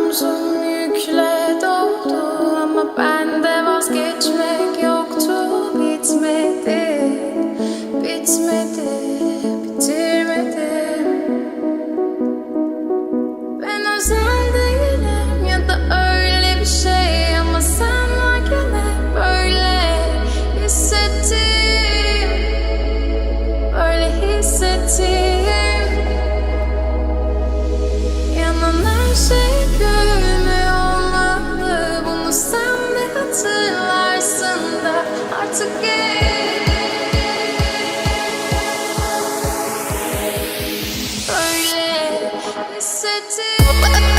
Omzum yükle doldu ama bende vazgeçmek yoktu. Bitmedi, bitmedi, bitirmedim. Ben özel değilim ya da öyle bir şey, ama sen varken hep böyle hissettim, böyle hissettim. Yanan her şey gülmüyor olmalı, bunu sen de hatırlarsın da artık böyle hissettim.